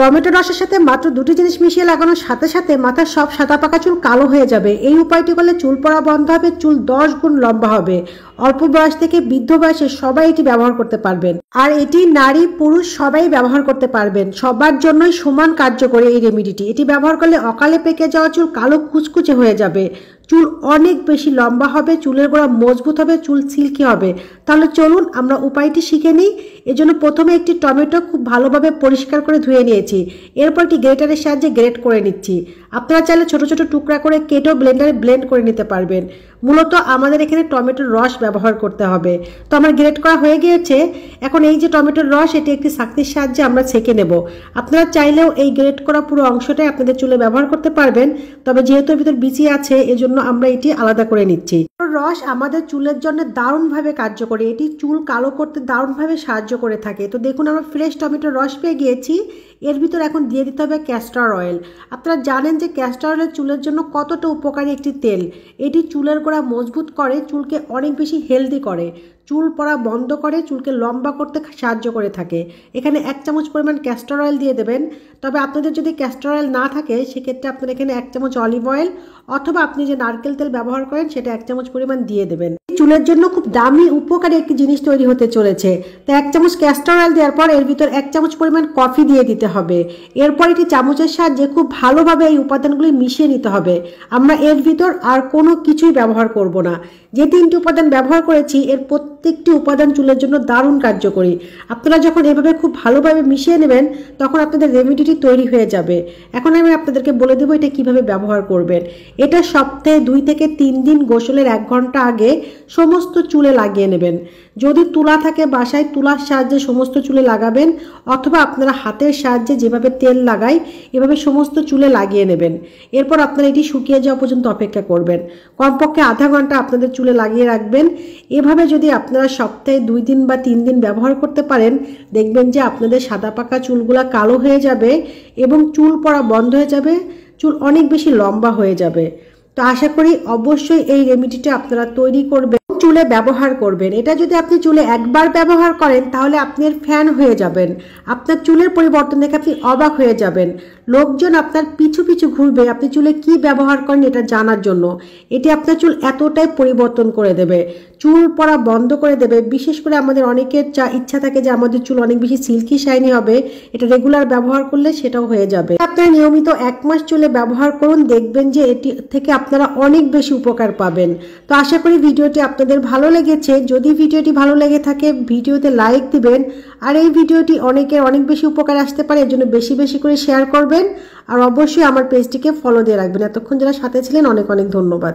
Tomato রসের সাথে মাত্র দুটি জিনিস মিশিয়ে লাগানোর সাথে সাথে মাথার সব সাদা পাকা চুল কালো হয়ে যাবে। এই উপায়টি করলে চুল পড়া বন্ধ হবে, চুল 10 গুণ লম্বা হবে। অল্প বয়স থেকে বৃদ্ধ বয়সে সবাই এটি ব্যবহার করতে পারবেন। আর এটি নারী পুরুষ সবাই ব্যবহার করতে পারবেন। সবার জন্যই সমান কার্যকরী এই রেমেডিটি। এটি ব্যবহার করলে অকালে পেকে যাওয়া চুল কালো কুচকুচে হয়ে যাবে, চুল অনেক বেশি লম্বা হবে, চুলের গোড়া মজবুত হবে, চুল সিল্কি হবে। তাহলে চলুন আমরা উপায়টি শিখে নিই। এজন্য প্রথমে একটি টমেটো খুব ভালোভাবে পরিষ্কার করে ধুয়ে নিয়েছি। এরপর একটি গ্রেটারের সাহায্যে গ্রেট করে নিচ্ছি। আপনারা চাইলে ছোট ছোট টুকরা করে কেটেও ব্লেন্ডারে ব্লেন্ড করে নিতে পারবেন। মূলত আমাদের এখানে টমেটোর রস ব্যবহার করতে হবে। তো আমার গ্রেট করা হয়ে গিয়েছে। এখন এই যে টমেটোর রস, এটি একটি ছাঁকনির সাহায্যে আমরা ছেঁকে নেব। আপনারা চাইলেও এই গ্রেট করা পুরো অংশটাই আপনাদের চুলে ব্যবহার করতে পারবেন, তবে যেহেতু এর ভিতর বিচি আছে এজন্য আমরা এটি আলাদা করে নিচ্ছি। রস আমাদের চুলের জন্য দারুণভাবে কার্যকরী। এটি চুল কালো করতে দারুণভাবে সাহায্য করে থাকে। তো দেখুন আমরা ফ্রেশ টমেটোর রস পেয়ে গিয়েছি। এর ভিতর এখন দিয়ে দিতে হবে ক্যাস্টর অয়েল। আপনারা জানেন যে ক্যাস্টর অয়েল চুলের জন্য কতটা উপকারী একটি তেল। এটি চুলের গোড়া মজবুত করে, চুলকে অনেক বেশি হেলদি করে, চুল পড়া বন্ধ করে, চুলকে লম্বা করতে সাহায্য করে থাকে। এখানে 1 চামচ পরিমাণ ক্যাস্টর অয়েল দিয়ে দেবেন। তবে আপনাদের যদি ক্যাস্টর অয়েল না থাকে সেক্ষেত্রে আপনারা এখানে 1 চামচ অলিভ অয়েল অথবা আপনি যে নারকেল তেল ব্যবহার করেন সেটা 1 চামচ পরিমাণ দিয়ে দেবেন। চুলের জন্য খুব দামি উপকারী একটি জিনিস তৈরি হতে চলেছে। তো 1 চামচ ক্যাস্টর অয়েল দেওয়ার পর এর ভিতর 1 চামচ পরিমাণ কফি দিয়ে দিতে হবে। এরপর এটি চামচের সাহায্যে খুব ভালোভাবে এই উপাদানগুলি মিশিয়ে নিতে হবে। আমরা এর ভিতর আর কোনো কিছুই ব্যবহার করব না। যে 3টি উপাদান ব্যবহার করেছি এর প্রত্যেকটি উপাদান চুলের জন্য দারুণ কার্যকরী। আপনারা যখন এভাবে খুব ভালোভাবে মিশিয়ে নেবেন তখন আপনাদের রেমেডিটি তৈরি হয়ে যাবে। এখন আমি আপনাদেরকে বলে দেবো এটা কিভাবে ব্যবহার করবেন। এটা সপ্তাহে 2 থেকে 3 দিন গোসলের 1 ঘন্টা আগে সমস্ত চুলে লাগিয়ে নেবেন। যদি তুলা থাকে বাসায় তুলার সাহায্যে সমস্ত চুলে লাগাবেন, অথবা আপনারা হাতের সাহায্যে যেভাবে তেল লাগাই এভাবে সমস্ত চুলে লাগিয়ে নেবেন। এরপর আপনারা এটি শুকিয়ে যাওয়া পর্যন্ত অপেক্ষা করবেন। কমপক্ষে আধা ঘন্টা আপনাদের চুলে লাগিয়ে রাখবেন। এভাবে যদি আপনারা সপ্তাহে 2 দিন বা 3 দিন ব্যবহার করতে পারেন, দেখবেন যে আপনাদের সাদা পাকা চুলগুলা কালো হয়ে যাবে এবং চুল পড়া বন্ধ হয়ে যাবে, চুল অনেক বেশি লম্বা হয়ে যাবে। তো আশা করি অবশ্যই এই রেমেডিটা আপনারা তৈরি করবেন, চুলে ব্যবহার করবেন। এটা যদি আপনি চুলে একবার ব্যবহার করেন তাহলে আপনি ফ্যান হয়ে যাবেন। আপনার চুলের পরিবর্তন দেখে আপনি অবাক হয়ে যাবেন। লোকজন আপনার পিছু পিছু ঘুরবে আপনি চুলে কি ব্যবহার করেন এটা জানার জন্য। এটি আপনার চুল এতটাই পরিবর্তন করে দেবে, চুল পড়া বন্ধ করে দেবে। বিশেষ করে আমাদের অনেকের ইচ্ছা থাকে যে আমাদের চুল অনেক বেশি সিল্কি শাইনি হবে, এটা রেগুলার ব্যবহার করলে সেটাও হয়ে যাবে। আপনারা নিয়মিত 1 মাস চুলে ব্যবহার করুন, দেখবেন যে এটি থেকে আপনারা অনেক বেশি উপকার পাবেন। তো আশা করি ভিডিওটি আপনাদের ভালো লেগেছে। যদি ভিডিওটি ভালো লেগে থাকে ভিডিওতে লাইক দিবেন, আর এই ভিডিওটি অনেকের অনেক বেশি উপকার আসতে পারে, এর জন্য বেশি বেশি করে শেয়ার করবেন। আর অবশ্যই আমার পেজটিকে ফলো দিয়ে রাখবেন। এতক্ষণ যারা সাথে ছিলেন অনেক অনেক ধন্যবাদ।